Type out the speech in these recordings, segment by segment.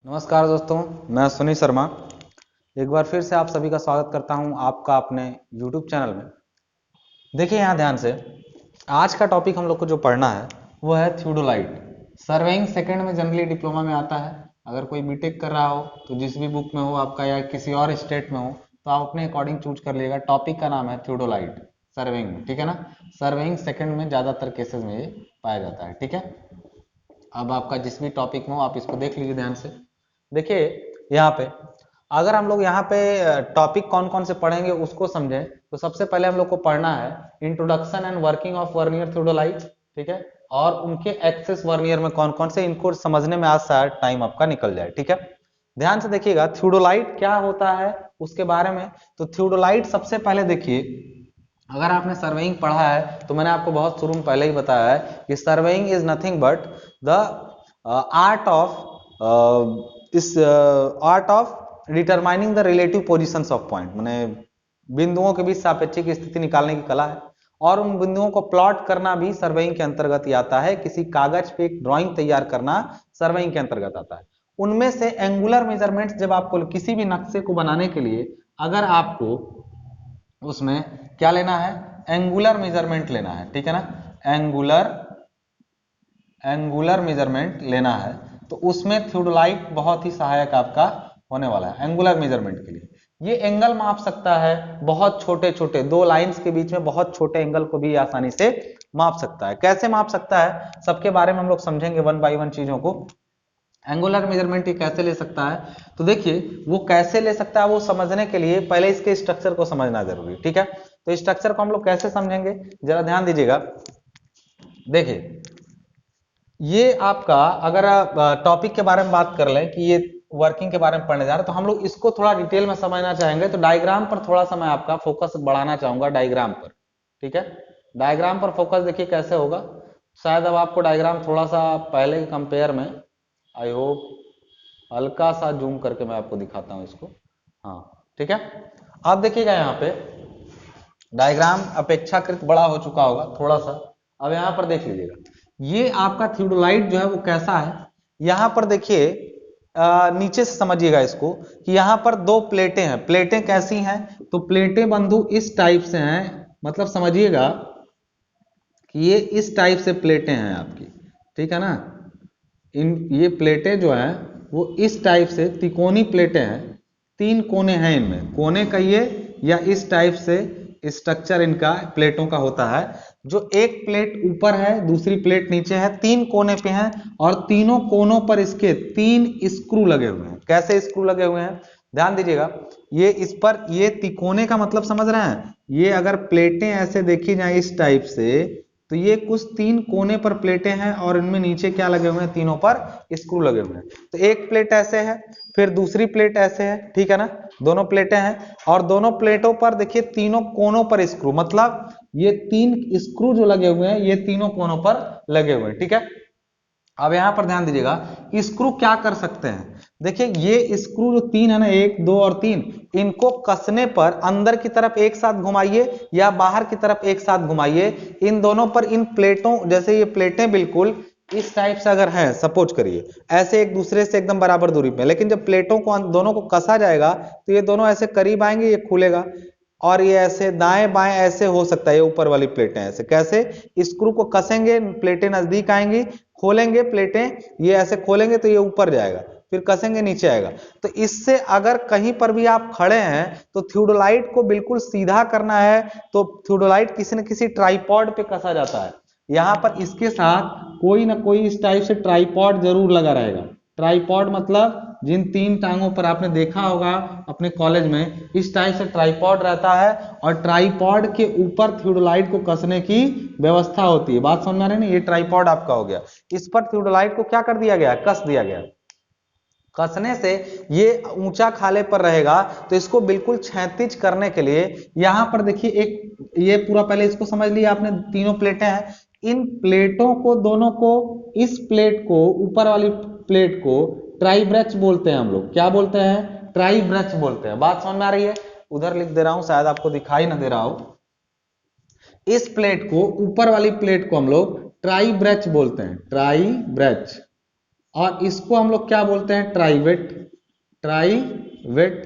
नमस्कार दोस्तों, मैं सुनील शर्मा एक बार फिर से आप सभी का स्वागत करता हूं आपका अपने YouTube चैनल में। देखिए यहाँ ध्यान से, आज का टॉपिक हम लोग को जो पढ़ना है वो है थियोडोलाइट। सर्वेइंग सेकंड में जनरली डिप्लोमा में आता है। अगर कोई बीटेक कर रहा हो तो जिस भी बुक में हो आपका या किसी और स्टेट में हो तो आप अपने अकॉर्डिंग चूज कर लीजिएगा। टॉपिक का नाम है थियोडोलाइट सर्वेइंग में, ठीक है ना। सर्वेइंग सेकंड में ज़्यादातर केसेस में ये पाया जाता है, ठीक है। अब आपका जिस भी टॉपिक में हो आप इसको देख लीजिए ध्यान से। देखिए यहाँ पे अगर हम लोग यहाँ पे टॉपिक कौन कौन से पढ़ेंगे उसको समझें तो सबसे पहले हम लोग को पढ़ना है introduction and working of vernier theodolite, ठीक है। और उनके एक्सेस वर्नियर में कौन कौन से, इनको समझने में आज शायद टाइम आपका निकल जाए, ठीक है। ध्यान से देखिएगा थियोडोलाइट क्या होता है उसके बारे में। तो थियोडोलाइट सबसे पहले देखिए, अगर आपने सर्वेइंग पढ़ा है तो मैंने आपको बहुत शुरू में पहले ही बताया है कि surveying is nothing but the art of determining the relative positions of point, माने बिंदुओं के बीच सापेक्षिक स्थिति निकालने की कला है। और उन बिंदुओं को प्लॉट करना भी सर्वेइंग के अंतर्गत ही आता है। किसी कागज पे एक ड्राइंग तैयार करना सर्वेइंग के अंतर्गत आता है। उनमें से एंगुलर मेजरमेंट्स, जब आपको किसी भी नक्शे को बनाने के लिए अगर आपको उसमें क्या लेना है, एंगुलर मेजरमेंट लेना है, ठीक है ना। एंगुलर मेजरमेंट लेना है तो उसमें थियोडोलाइट बहुत ही सहायक आपका होने वाला है एंगुलर मेजरमेंट के लिए। ये एंगल माप सकता है, बहुत छोटे छोटे दो लाइंस के बीच में बहुत छोटे एंगल को भी आसानी से माप सकता है। कैसे माप सकता है सबके बारे में हम लोग समझेंगे वन बाय वन चीजों को। एंगुलर मेजरमेंट ये कैसे ले सकता है, तो देखिए वो कैसे ले सकता है वो समझने के लिए पहले इसके स्ट्रक्चर को समझना जरूरी, ठीक है। तो स्ट्रक्चर को हम लोग कैसे समझेंगे जरा ध्यान दीजिएगा। देखिए ये आपका, अगर टॉपिक के बारे में बात कर लें कि ये वर्किंग के बारे में पढ़ने जा रहे हैं तो हम लोग इसको थोड़ा डिटेल में समझना चाहेंगे। तो डायग्राम पर थोड़ा सा मैं आपका फोकस बढ़ाना चाहूंगा, डायग्राम पर, ठीक है। डायग्राम पर फोकस देखिए कैसे होगा। शायद अब आपको डायग्राम थोड़ा सा पहले के कंपेयर में, आई होप हल्का सा जूम करके मैं आपको दिखाता हूं इसको, हाँ ठीक है। अब देखिएगा यहाँ पे डायग्राम अपेक्षाकृत बड़ा हो चुका होगा थोड़ा सा। अब यहाँ पर देख लीजिएगा, ये आपका थियोडोलाइट जो है वो कैसा है। यहाँ पर देखिए नीचे से समझिएगा इसको कि यहाँ पर दो प्लेटें हैं। प्लेटें कैसी हैं, तो प्लेटें बंधु इस टाइप से हैं, मतलब समझिएगा कि ये इस टाइप से प्लेटें हैं आपकी, ठीक है ना। ये प्लेटें जो हैं वो इस टाइप से त्रिकोणी प्लेटें हैं, तीन कोने हैं इनमें, कोने कहिए या इस टाइप से स्ट्रक्चर इनका प्लेटों का होता है। जो एक प्लेट ऊपर है दूसरी प्लेट नीचे है, तीन कोने पे हैं और तीनों कोनों पर इसके तीन स्क्रू लगे हुए हैं। कैसे स्क्रू लगे हुए हैं ध्यान दीजिएगा। ये इस पर, ये तिकोने का मतलब समझ रहे हैं, ये अगर प्लेटें ऐसे देखी जाए इस टाइप से तो ये कुछ तीन कोने पर प्लेटें हैं और इनमें नीचे क्या लगे हुए हैं, तीनों पर स्क्रू लगे हुए हैं। तो एक प्लेट ऐसे है, फिर दूसरी प्लेट ऐसे है, ठीक है ना। दोनों प्लेटें हैं और दोनों प्लेटों पर देखिए तीनों कोनों पर स्क्रू, मतलब ये तीन स्क्रू जो लगे हुए हैं ये तीनों कोनों पर लगे हुए हैं, ठीक है। अब यहां पर ध्यान दीजिएगा, स्क्रू क्या कर सकते हैं। देखिए ये स्क्रू जो तीन है ना, एक दो और तीन, इनको कसने पर अंदर की तरफ एक साथ घुमाइए या बाहर की तरफ एक साथ घुमाइए, इन दोनों पर, इन प्लेटों, जैसे ये प्लेटें बिल्कुल इस टाइप से अगर हैं, सपोज करिए ऐसे एक दूसरे से एकदम बराबर दूरी पे, लेकिन जब प्लेटों को दोनों को कसा जाएगा तो ये दोनों ऐसे करीब आएंगे, ये खुलेगा और ये ऐसे दाएं बाएं ऐसे हो सकता है। ये ऊपर वाली प्लेटें ऐसे, कैसे स्क्रू को कसेंगे प्लेटें नजदीक आएंगी, खोलेंगे प्लेटें, ये ऐसे खोलेंगे तो ये ऊपर जाएगा, फिर कसेंगे नीचे आएगा। तो इससे अगर कहीं पर भी आप खड़े हैं तो थियोडोलाइट को बिल्कुल सीधा करना है तो थियोडोलाइट किसी न किसी ट्राइपॉड पे कसा जाता है। यहां पर इसके साथ कोई ना कोई इस टाइप से ट्राइपॉड जरूर लगा रहेगा। ट्राइपॉड मतलब जिन तीन टांगों पर आपने देखा होगा अपने कॉलेज में, इस टाइप से ट्राइपॉड रहता है और ट्राइपॉड के ऊपर थियोडोलाइट को कसने की व्यवस्था होती है। बात समझ में आ रही है ना, ये ट्राइपॉड आपका हो गया, इस पर थियोडोलाइट को क्या कर दिया गया, कस दिया गया। कसने से ये ऊंचा खाले पर रहेगा तो इसको बिल्कुल क्षैतिज करने के लिए यहां पर देखिए एक, ये पूरा पहले इसको समझ लिया आपने, तीनों प्लेटें हैं, इन प्लेटों को दोनों को, इस प्लेट को, ऊपर वाली प्लेट को ट्राई ब्रैच बोलते हैं हम लोग। क्या बोलते हैं, ट्राई ब्रैच बोलते हैं। बात समझ में आ रही है, उधर लिख दे रहा हूं शायद आपको दिखाई ना दे रहा हो। इस प्लेट को, ऊपर वाली प्लेट को हम लोग ट्राई ब्रैच बोलते हैं, ट्राई ब्रैच। और इसको हम लोग क्या बोलते हैं, ट्राइवेट। ट्राइवेट,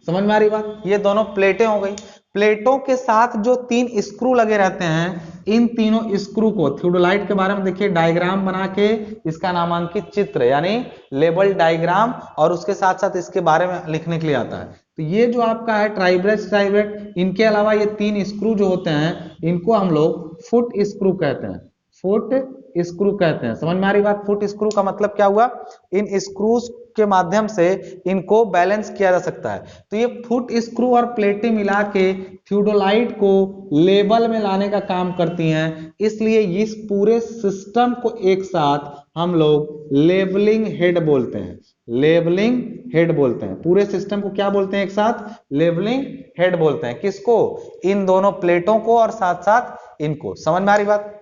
समझ में आ रही बात। ये दोनों प्लेटें हो गई। प्लेटों के साथ जो 3 स्क्रू लगे रहते हैं, इन तीनों स्क्रू को थियोडोलाइट के बारे में देखिए डायग्राम बना के इसका नामांकित चित्र यानी लेबल डायग्राम और उसके साथ साथ इसके बारे में लिखने के लिए आता है। तो ये जो आपका है ट्राइब्रेट ट्राइवेट, इनके अलावा ये 3 स्क्रू जो होते हैं इनको हम लोग फुट स्क्रू कहते हैं। फुट स्क्रू कहते हैं, समझ में आ रही बात। फुट स्क्रू का मतलब क्या हुआ, इन स्क्रूज के माध्यम से इनको बैलेंस किया जा सकता है। तो ये फुट स्क्रू और प्लेटें मिला के थियोडोलाइट को लेवल में लाने का काम करती हैं। इसलिए इस पूरे सिस्टम को एक साथ हम लोग लेवलिंग हेड बोलते हैं। लेवलिंग हेड बोलते हैं। पूरे सिस्टम को क्या बोलते हैं एक साथ, लेवलिंग हेड बोलते हैं। किसको, इन दोनों प्लेटों को और साथ साथ इनको। समझ में आ रही बात।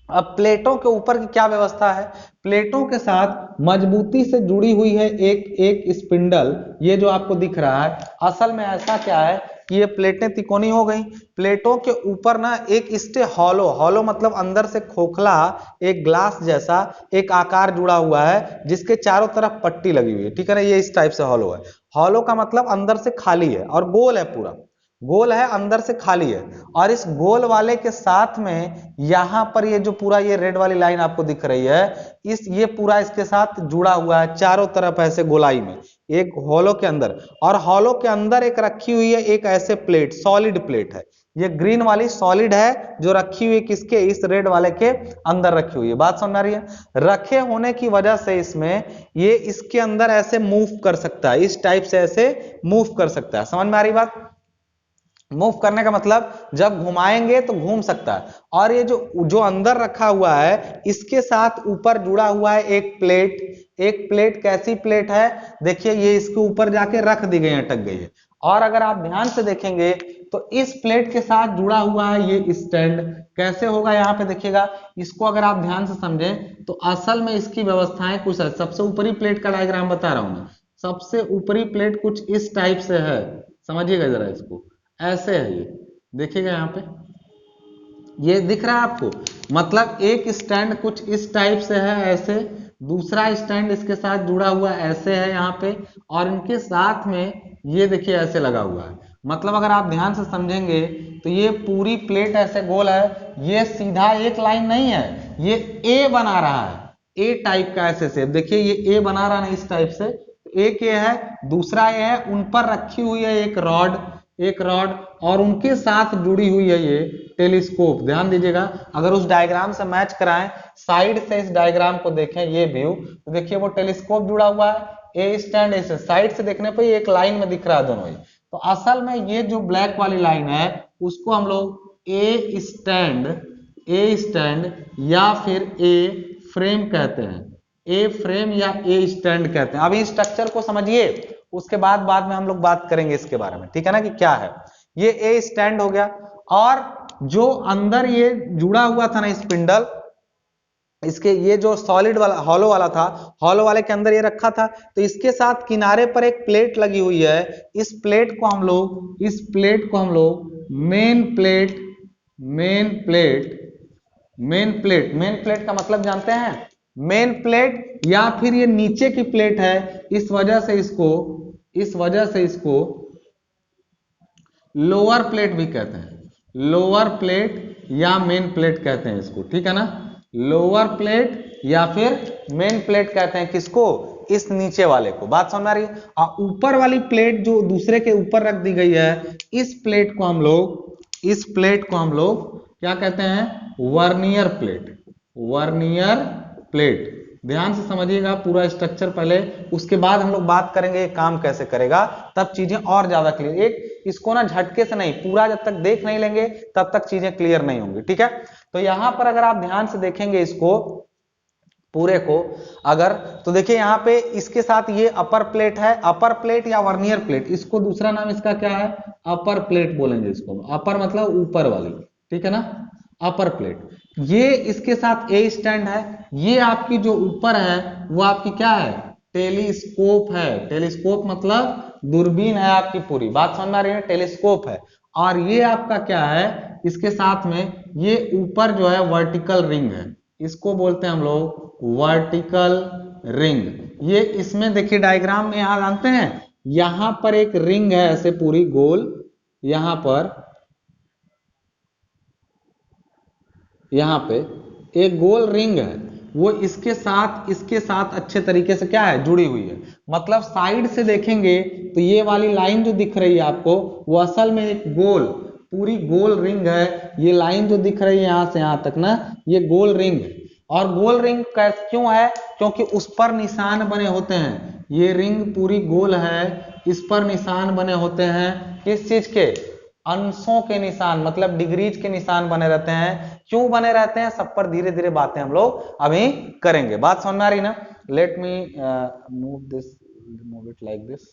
अब प्लेटों के ऊपर की क्या व्यवस्था है, प्लेटों के साथ मजबूती से जुड़ी हुई है एक स्पिंडल। ये जो आपको दिख रहा है, असल में ऐसा क्या है कि ये प्लेटें तिकोनी हो गई। प्लेटों के ऊपर ना एक स्टे हॉलो, हॉलो मतलब अंदर से खोखला एक ग्लास जैसा एक आकार जुड़ा हुआ है जिसके चारों तरफ पट्टी लगी हुई है, ठीक है ना। ये इस टाइप से हॉलो है। हॉलो का मतलब अंदर से खाली है और गोल है, पूरा गोल है, अंदर से खाली है। और इस गोल वाले के साथ में यहां पर ये जो पूरा ये रेड वाली लाइन आपको दिख रही है, ये पूरा इसके साथ जुड़ा हुआ है चारों तरफ ऐसे गोलाई में एक हॉलो के अंदर। और हॉलो के अंदर एक रखी हुई है एक ऐसे प्लेट, सॉलिड प्लेट है। ये ग्रीन वाली सॉलिड है जो रखी हुई है किसके, इस रेड वाले के अंदर रखी हुई है। बात समझ में आ रही है। रखे होने की वजह से इसमें ये इसके अंदर ऐसे मूव कर सकता है, इस टाइप से ऐसे मूव कर सकता है। समझ में आ रही बात। मूव करने का मतलब जब घुमाएंगे तो घूम सकता है। और ये जो अंदर रखा हुआ है इसके साथ ऊपर जुड़ा हुआ है एक प्लेट। एक प्लेट कैसी प्लेट है, देखिए ये इसके ऊपर जाके रख दी गई है, अटक गई है। और अगर आप ध्यान से देखेंगे तो इस प्लेट के साथ जुड़ा हुआ है ये स्टैंड। कैसे होगा यहाँ पे देखिएगा, इसको अगर आप ध्यान से समझें तो असल में इसकी व्यवस्थाएं कुछ है। सबसे ऊपरी प्लेट का डायग्राम बता रहा हूं मैं। सबसे ऊपरी प्लेट कुछ इस टाइप से है, समझिएगा जरा इसको। ऐसे है ये, देखिएगा यहाँ पे ये दिख रहा है आपको। मतलब एक स्टैंड कुछ इस टाइप से है ऐसे, दूसरा स्टैंड इसके साथ जुड़ा हुआ ऐसे है यहाँ पे, और इनके साथ में ये देखिए ऐसे लगा हुआ है। मतलब अगर आप ध्यान से समझेंगे तो ये पूरी प्लेट ऐसे गोल है। ये सीधा एक लाइन नहीं है, ये ए बना रहा है, ए टाइप का ऐसे से। देखिए ये ए बना रहा है इस टाइप से, एक ये है, दूसरा ये है, उन पर रखी हुई है एक रॉड, एक रॉड, और उनके साथ जुड़ी हुई है ये टेलीस्कोप। ध्यान दीजिएगा, अगर उस डायग्राम से मैच कराएं, साइड से इस डायग्राम को देखें ये व्यू, तो देखिए वो टेलीस्कोप जुड़ा हुआ है, ए स्टैंड ऐसे साइड से देखने पर एक लाइन में दिख रहा है दोनों ही। तो असल में ये जो ब्लैक वाली लाइन है उसको हम लोग ए स्टैंड या फिर ए फ्रेम कहते हैं। ए फ्रेम या ए स्टैंड कहते हैं। अभी स्ट्रक्चर को समझिए, उसके बाद में हम लोग बात करेंगे इसके बारे में, ठीक है ना, कि क्या है ये ए स्टैंड हो गया। और जो अंदर ये जुड़ा हुआ था ना स्पिंडल, इसके ये जो सॉलिड वाला हॉलो वाला था, हॉलो वाले के अंदर ये रखा था, तो इसके साथ किनारे पर एक प्लेट लगी हुई है। इस प्लेट को हम लोग मेन प्लेट का मतलब जानते हैं, मेन प्लेट या फिर ये नीचे की प्लेट है। इस वजह से इसको लोअर प्लेट भी कहते हैं। लोअर प्लेट या मेन प्लेट कहते हैं इसको, ठीक है ना। लोअर प्लेट या फिर मेन प्लेट कहते हैं किसको, इस नीचे वाले को। बात समझ आ रही है। और ऊपर वाली प्लेट जो दूसरे के ऊपर रख दी गई है, इस प्लेट को हम लोग क्या कहते हैं, वर्नियर प्लेट। ध्यान से समझिएगा पूरा स्ट्रक्चर पहले, उसके बाद हम लोग बात करेंगे ये काम कैसे करेगा, तब चीजें और ज्यादा क्लियर। एक इसको ना झटके से नहीं, पूरा जब तक देख नहीं लेंगे तब तक चीजें क्लियर नहीं होंगी, ठीक है। तो यहां पर अगर आप ध्यान से देखेंगे इसको पूरे को अगर, तो देखिए यहाँ पे इसके साथ ये अपर प्लेट है, अपर प्लेट या वर्नियर प्लेट, इसको दूसरा नाम इसका क्या है, अपर प्लेट बोलेंगे इसको। अपर मतलब ऊपर वाली, ठीक है ना, अपर प्लेट। ये इसके साथ ए स्टैंड है। ये आपकी जो ऊपर है वो आपकी क्या है, टेलीस्कोप है। टेलीस्कोप मतलब दूरबीन है आपकी पूरी। बात समझ में आ रही है, टेलीस्कोप है। और ये आपका क्या है, इसके साथ में ये ऊपर जो है वर्टिकल रिंग है, इसको बोलते हैं हम लोग वर्टिकल रिंग। ये इसमें देखिए डायग्राम में यहां जानते हैं, यहां पर एक रिंग है ऐसे पूरी गोल, यहां पे एक गोल रिंग है, वो इसके साथ अच्छे तरीके से क्या है, जुड़ी हुई है। मतलब साइड से देखेंगे तो ये वाली लाइन जो दिख रही है आपको, वो असल में एक गोल, पूरी गोल रिंग है। ये लाइन जो दिख रही है यहां से यहां तक ना, ये गोल रिंग है। और गोल रिंग क्यों है, क्योंकि उस पर निशान बने होते हैं। ये रिंग पूरी गोल है, इस पर निशान बने होते हैं, किस चीज के, अंशों के निशान, मतलब डिग्रीज के निशान बने रहते हैं। क्यों बने रहते हैं, सब पर धीरे धीरे बातें हम लोग अभी करेंगे। बात समझ में आ रही ना। Let me move it like this.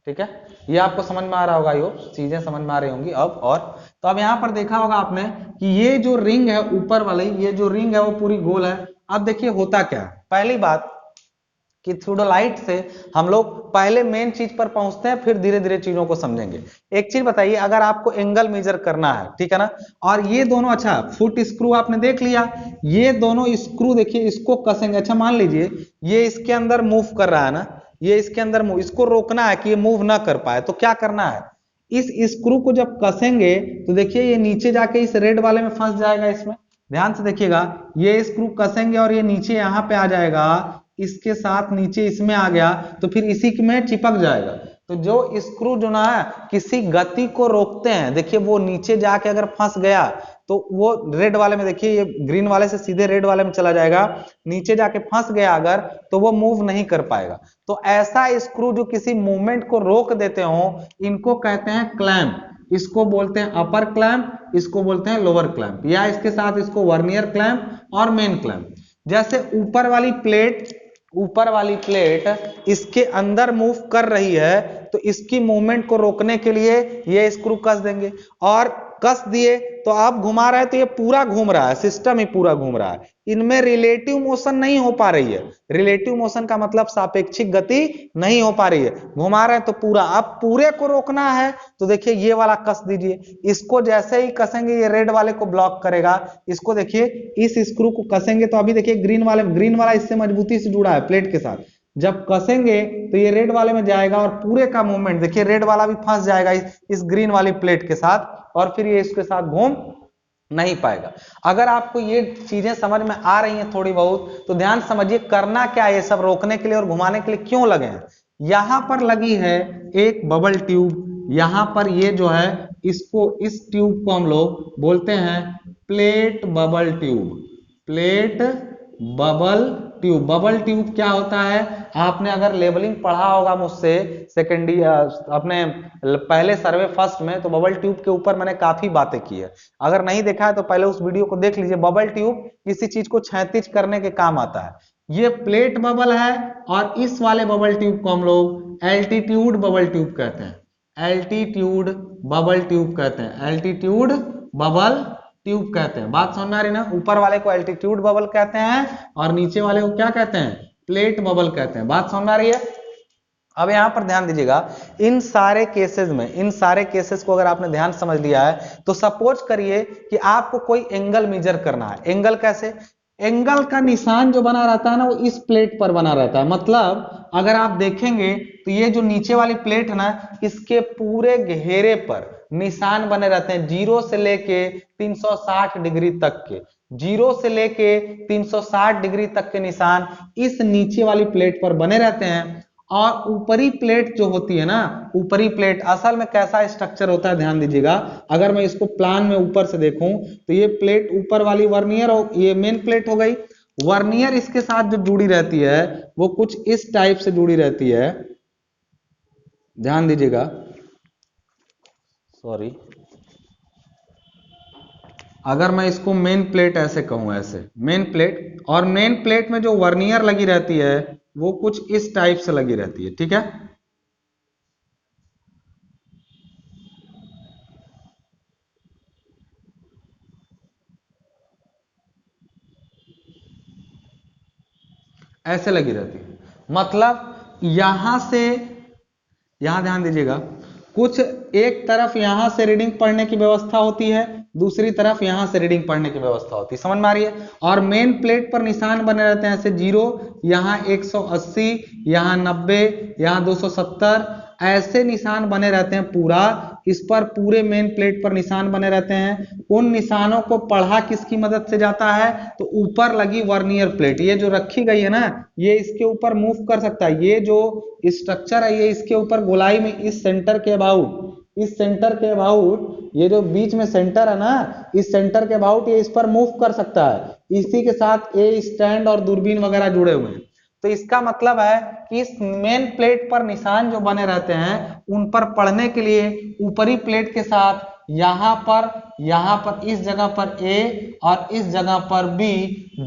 ठीक है, ये आपको समझ में आ रहा होगा, यो चीजें समझ में आ रही होंगी अब। और तो अब यहां पर देखा होगा आपने कि ये जो रिंग है ऊपर वाली, ये जो रिंग है वो पूरी गोल है। अब देखिए होता क्या है, पहली बात कि थियोडोलाइट से हम लोग पहले मेन चीज पर पहुंचते हैं, फिर धीरे धीरे चीजों को समझेंगे। एक चीज बताइए, अगर आपको एंगल मेजर करना है, ठीक है ना, और ये दोनों, अच्छा फुट स्क्रू आपने देख लिया, ये दोनों स्क्रू देखिए इसको कसेंगे। अच्छा मान लीजिए ये इसके अंदर मूव कर रहा है ना, ये इसके अंदर मूव, इसको रोकना है कि ये मूव ना कर पाए, तो क्या करना है, इस स्क्रू को जब कसेंगे तो देखिए ये नीचे जाके इस रेड वाले में फंस जाएगा। इसमें ध्यान से देखिएगा, ये स्क्रू कसेंगे और ये नीचे यहाँ पे आ जाएगा, इसके साथ नीचे इसमें आ गया, तो फिर इसी में चिपक जाएगा। तो जो स्क्रू जो ना किसी गति को रोकते हैं, देखिए वो नीचे जाके अगर फंस गया तो वो रेड वाले में, देखिए ये ग्रीन वाले से सीधे रेड वाले में चला जाएगा, नीचे जाके फंस गया अगर, तो वो मूव नहीं कर पाएगा। तो ऐसा स्क्रू जो किसी मूवमेंट को रोक देते हो, इनको कहते हैं क्लैंप। इसको बोलते हैं अपर क्लैंप, इसको बोलते हैं लोअर क्लैंप, या इसके साथ इसको वर्नियर क्लैंप और मेन क्लैंप। जैसे ऊपर वाली प्लेट इसके अंदर मूव कर रही है, तो इसकी मूवमेंट को रोकने के लिए ये स्क्रू कस देंगे, और कस दिए तो आप घुमा रहे हैं तो ये पूरा घूम रहा है, सिस्टम ही पूरा घूम रहा है। इनमें रिलेटिव मोशन नहीं हो पा रही है। रिलेटिव मोशन का मतलब सापेक्षिक गति नहीं हो पा रही है, घुमा रहे हैं तो पूरा। अब पूरे को रोकना है तो देखिए ये वाला कस दीजिए, इसको जैसे ही कसेंगे ये रेड वाले को ब्लॉक करेगा। इसको देखिए इस स्क्रू को कसेंगे तो अभी देखिए ग्रीन वाला इससे मजबूती से जुड़ा है प्लेट के साथ, जब कसेंगे तो ये रेड वाले में जाएगा और पूरे का मूवमेंट देखिए रेड वाला भी फंस जाएगा इस ग्रीन वाली प्लेट के साथ, और फिर ये इसके साथ घूम नहीं पाएगा। अगर आपको ये चीजें समझ में आ रही हैं थोड़ी बहुत, तो ध्यान समझिए करना क्या है, ये सब रोकने के लिए और घुमाने के लिए क्यों लगे हैं। यहां पर लगी है एक बबल ट्यूब, यहां पर ये जो है इसको, इस ट्यूब को हम लोग बोलते हैं plate bubble tube. Plate bubble tube, bubble tube क्या होता है, आपने अगर लेवलिंग पढ़ा होगा मुझसे सेकेंडरी, अपने पहले सर्वे फर्स्ट में, तो बबल ट्यूब के ऊपर मैंने काफी बातें की है। अगर नहीं देखा है तो पहले उस वीडियो को देख लीजिए। बबल ट्यूब किसी चीज को क्षैतिज करने के काम आता है। ये प्लेट बबल है, और इस वाले बबल ट्यूब को हम लोग एल्टीट्यूड बबल ट्यूब कहते हैं। एल्टीट्यूड बबल ट्यूब कहते हैं, एल्टीट्यूड बबल ट्यूब कहते हैं। बात समझ में आ रही ना। ऊपर वाले को एल्टीट्यूड बबल कहते हैं और नीचे वाले को क्या कहते हैं, प्लेट बबल कहते हैं। बात समझ में आ रही है। अब यहां पर ध्यान दीजिएगा, इन सारे केसेस को अगर आपने ध्यान समझ लिया है, तो सपोज करिए कि आपको कोई एंगल मेजर करना है। एंगल कैसे, एंगल का निशान जो बना रहता है ना, वो इस प्लेट पर बना रहता है। मतलब अगर आप देखेंगे तो ये जो नीचे वाली प्लेट है ना, इसके पूरे घेरे पर निशान बने रहते हैं, 0 से लेके 360 डिग्री तक के, 0 से लेके 360 डिग्री तक के निशान इस नीचे वाली प्लेट पर बने रहते हैं। और ऊपरी प्लेट जो होती है ना, ऊपरी प्लेट असल में कैसा स्ट्रक्चर होता है ध्यान दीजिएगा। अगर मैं इसको प्लान में ऊपर से देखूं तो ये प्लेट ऊपर वाली वर्नियर, और ये मेन प्लेट हो गई। वर्नियर इसके साथ जो जुड़ी रहती है वो कुछ इस टाइप से जुड़ी रहती है, ध्यान दीजिएगा, सॉरी। अगर मैं इसको मेन प्लेट ऐसे कहूं, ऐसे मेन प्लेट, और मेन प्लेट में जो वर्नियर लगी रहती है वो कुछ इस टाइप से लगी रहती है, ठीक है। ऐसे लगी रहती है। मतलब यहां से, यहां ध्यान दीजिएगा, कुछ एक तरफ यहां से रीडिंग पढ़ने की व्यवस्था होती है, दूसरी तरफ यहाँ से रीडिंग पढ़ने की व्यवस्था होती है। समझ में आ रही है? और मेन प्लेट पर निशान बने रहते हैं ऐसे 0, यहाँ 180, यहाँ 90, यहाँ 270, ऐसे निशान बने रहते हैं पूरा। इस पर पूरे मेन प्लेट पर निशान बने रहते हैं। उन निशानों को पढ़ा किसकी मदद से जाता है? तो ऊपर लगी वर्नियर प्लेट, ये जो रखी गई है ना, ये इसके ऊपर मूव कर सकता है। ये जो स्ट्रक्चर है ये इसके ऊपर गोलाई में इस सेंटर के अबाउट, इस सेंटर के अबाउट, ये जो बीच में सेंटर है ना, इस सेंटर के अबाउट ये इस पर मूव कर सकता है। इसी के साथ ए स्टैंड और दूरबीन वगैरह जुड़े हुए हैं। तो इसका मतलब है कि इस मेन प्लेट पर निशान जो बने रहते हैं उन पर पढ़ने के लिए ऊपरी प्लेट के साथ यहाँ पर इस जगह पर ए और इस जगह पर बी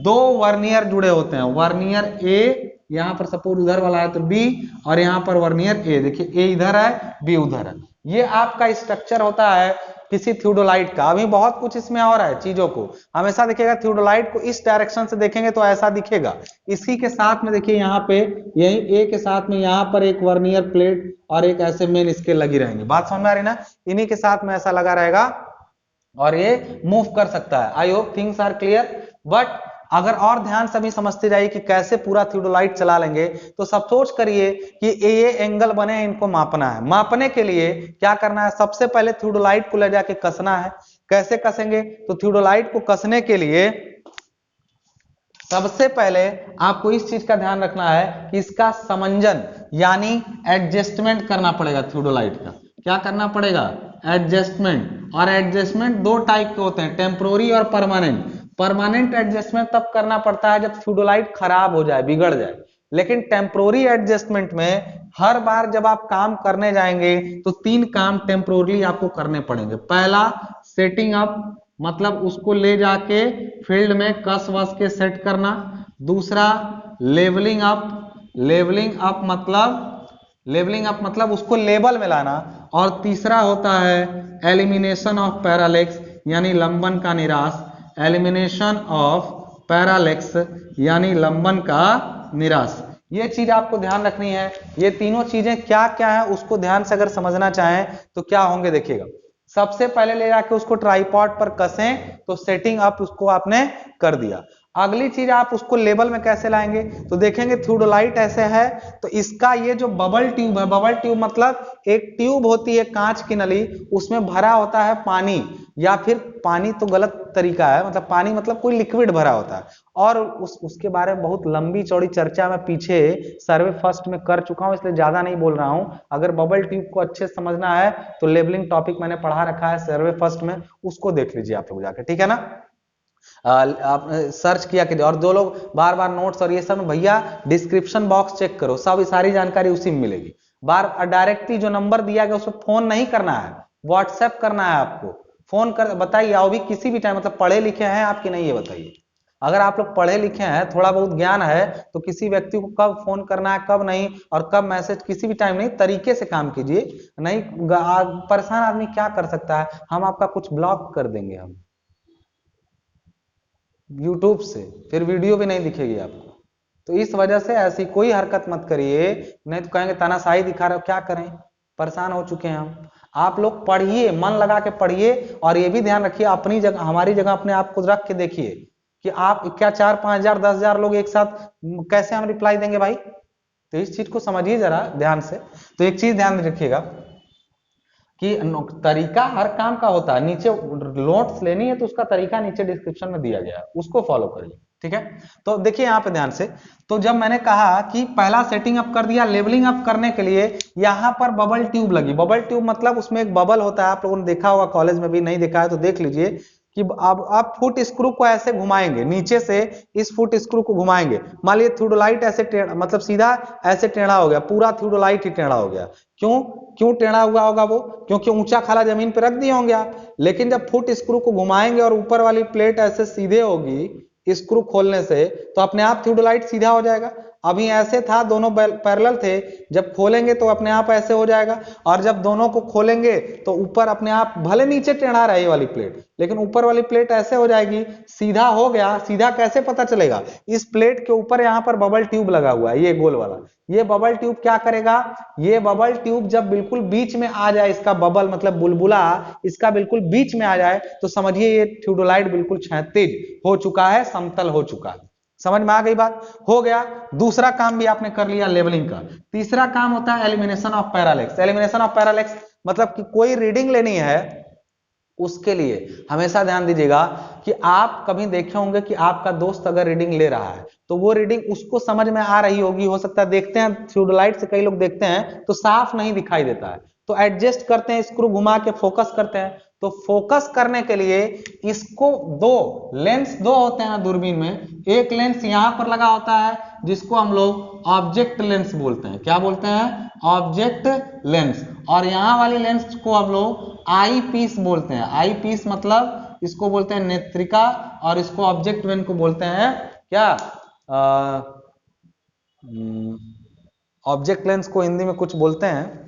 2 वर्नियर जुड़े होते हैं। वर्नियर ए यहाँ पर सपोज उधर वाला है तो बी, और यहाँ पर वर्नियर ए, देखिए ए इधर है बी उधर है। ये आपका स्ट्रक्चर होता है किसी थियोडोलाइट का। अभी बहुत कुछ इसमें और है चीजों को, हमेशा देखिएगा थियोडोलाइट को इस डायरेक्शन से देखेंगे तो ऐसा दिखेगा। इसी के साथ में देखिए यहाँ पे यही ए के साथ में यहाँ पर एक वर्नियर प्लेट और एक ऐसे मेन स्केल लगी रहेंगे। बात समझ में आ रही ना? इन्हीं के साथ में ऐसा लगा रहेगा और ये मूव कर सकता है। I hope things are clear. But अगर और ध्यान से भी समझते जाइए कि कैसे पूरा थियोडोलाइट चला लेंगे, तो सब सोच करिए कि ये एंगल बने हैं, इनको मापना है। मापने के लिए क्या करना है? सबसे पहले थियोडोलाइट को ले जाके कसना है। कैसे कसेंगे? तो थियोडोलाइट को कसने के लिए सबसे पहले आपको इस चीज का ध्यान रखना है कि इसका समंजन यानी एडजस्टमेंट करना पड़ेगा। थियोडोलाइट का क्या करना पड़ेगा? एडजस्टमेंट। और एडजस्टमेंट 2 टाइप के होते हैं, टेम्पोररी और परमानेंट। परमानेंट एडजस्टमेंट तब करना पड़ता है जब थियोडोलाइट खराब हो जाए, बिगड़ जाए। लेकिन टेम्पोररी एडजस्टमेंट में हर बार जब आप काम करने जाएंगे तो 3 काम टेम्पोररी आपको करने पड़ेंगे। पहला, सेटिंग अप, मतलब उसको ले जाके फील्ड में कस वस के सेट करना। दूसरा, लेवलिंग अप। लेवलिंग अप मतलब उसको लेवल में लाना। और तीसरा होता है एलिमिनेशन ऑफ पैरालेक्स यानी लंबन का निराश। एलिमिनेशन ऑफ पैरालेक्स यानी लंबन का निराश। ये चीज आपको ध्यान रखनी है। ये तीनों चीजें क्या क्या है उसको ध्यान से अगर समझना चाहें तो क्या होंगे देखिएगा। सबसे पहले ले जाके उसको ट्राइपॉड पर कसें तो सेटिंग अप उसको आपने कर दिया। अगली चीज आप उसको लेवल में कैसे लाएंगे? तो देखेंगे थियोडोलाइट ऐसे है तो इसका ये जो बबल ट्यूब है, बबल ट्यूब मतलब एक ट्यूब होती है कांच की नली, उसमें भरा होता है पानी, या फिर पानी तो गलत तरीका है, मतलब पानी मतलब कोई लिक्विड भरा होता है। और उसके बारे में बहुत लंबी चौड़ी चर्चा मैं पीछे सर्वे फर्स्ट में कर चुका हूं, इसलिए ज्यादा नहीं बोल रहा हूं। अगर बबल ट्यूब को अच्छे से समझना है तो लेबलिंग टॉपिक मैंने पढ़ा रखा है सर्वे फर्स्ट में, उसको देख लीजिए आप लोग जाके, ठीक है ना? आप सर्च किया कीजिए। और 2 लोग बार बार नोट्स और ये सब, भैया डिस्क्रिप्शन बॉक्स चेक करो, सब सारी जानकारी उसी में मिलेगी। बार डायरेक्टली जो नंबर दिया गया उस पर फोन नहीं करना है, व्हाट्सएप करना है आपको। फोन कर बताइए, आओ भी किसी भी टाइम, मतलब पढ़े लिखे हैं आप कि नहीं ये बताइए। अगर आप लोग पढ़े लिखे हैं, थोड़ा बहुत ज्ञान है, तो किसी व्यक्ति को कब फोन करना है कब नहीं, और कब मैसेज, किसी भी टाइम नहीं, तरीके से काम कीजिए। नहीं परेशान आदमी क्या कर सकता है, हम आपका कुछ ब्लॉक कर देंगे हम यूट्यूब से, फिर वीडियो भी नहीं दिखेगी आपको। तो इस वजह से ऐसी कोई हरकत मत करिए, नहीं तो कहेंगे तानाशाही दिखा रहे हो। क्या करें, परेशान हो चुके हैं हम। आप लोग पढ़िए, मन लगा के पढ़िए, और ये भी ध्यान रखिए अपनी जगह, हमारी जगह अपने आप को रख के देखिए कि आप क्या 4, 5 हजार 10 हजार लोग एक साथ कैसे हम रिप्लाई देंगे भाई। तो इस चीज को समझिए जरा ध्यान से। तो एक चीज ध्यान रखिएगा कि तरीका हर काम का होता है। नीचे नोट्स लेनी है तो उसका तरीका नीचे डिस्क्रिप्शन में दिया गया है, उसको फॉलो करिए, ठीक है? तो देखिए यहाँ पे ध्यान से, तो जब मैंने कहा कि पहला सेटिंग अप कर दिया, लेवलिंग अप करने के लिए यहाँ पर बबल ट्यूब लगी। बबल ट्यूब मतलब उसमें एक बबल होता है, आप लोगों ने देखा होगा कॉलेज में भी, नहीं देखा है तो देख लीजिए कि अब आप फुट स्क्रू को ऐसे घुमाएंगे, नीचे से इस फुट स्क्रू को घुमाएंगे। मान लीजिए थियोडोलाइट ऐसे मतलब सीधा ऐसे टेढ़ा हो गया, पूरा थियोडोलाइट ही टेढ़ा हो गया। क्यों टेढ़ा हुआ होगा वो? क्योंकि ऊंचा खाला जमीन पे रख दिए होंगे आप। लेकिन जब फुट स्क्रू को घुमाएंगे और ऊपर वाली प्लेट ऐसे सीधे होगी स्क्रू खोलने से, तो अपने आप थियोडोलाइट सीधा हो जाएगा। अभी ऐसे था, दोनों पैरेलल थे, जब खोलेंगे तो अपने आप ऐसे हो जाएगा, और जब दोनों को खोलेंगे तो ऊपर अपने आप, भले नीचे टेढ़ा रहे ये वाली प्लेट, लेकिन ऊपर वाली प्लेट ऐसे हो जाएगी, सीधा हो गया। सीधा कैसे पता चलेगा? इस प्लेट के ऊपर यहाँ पर बबल ट्यूब लगा हुआ है, ये गोल वाला। ये बबल ट्यूब क्या करेगा? ये बबल ट्यूब जब बिल्कुल बीच में आ जाए, इसका बबल मतलब बुलबुला इसका बिल्कुल बीच में आ जाए, तो समझिए ये थियोडोलाइट बिल्कुल क्षैतिज हो चुका है, समतल हो चुका है। समझ में आ गई बात? हो गया। दूसरा काम भी आपने कर लिया लेवलिंग का। तीसरा काम होता है elimination of parallax. Elimination of parallax मतलब कि कोई रीडिंग लेनी है, उसके लिए हमेशा ध्यान दीजिएगा कि आप कभी देखे होंगे कि आपका दोस्त अगर रीडिंग ले रहा है तो वो रीडिंग उसको समझ में आ रही होगी, हो सकता है देखते हैं थियोडोलाइट से कई लोग देखते हैं तो साफ नहीं दिखाई देता है, तो एडजस्ट करते हैं, स्क्रू घुमा के फोकस करते हैं। तो फोकस करने के लिए इसको दो होते हैं दूरबीन में, एक लेंस यहां पर लगा होता है जिसको हम लोग ऑब्जेक्ट लेंस बोलते हैं। क्या बोलते हैं? Object lens. और यहां वाली लेंस को हम लोग आई पीस बोलते हैं। आई पीस मतलब इसको बोलते हैं नेत्रिका, और इसको ऑब्जेक्ट लेंस को बोलते हैं क्या? ऑब्जेक्ट लेंस को हिंदी में कुछ बोलते हैं,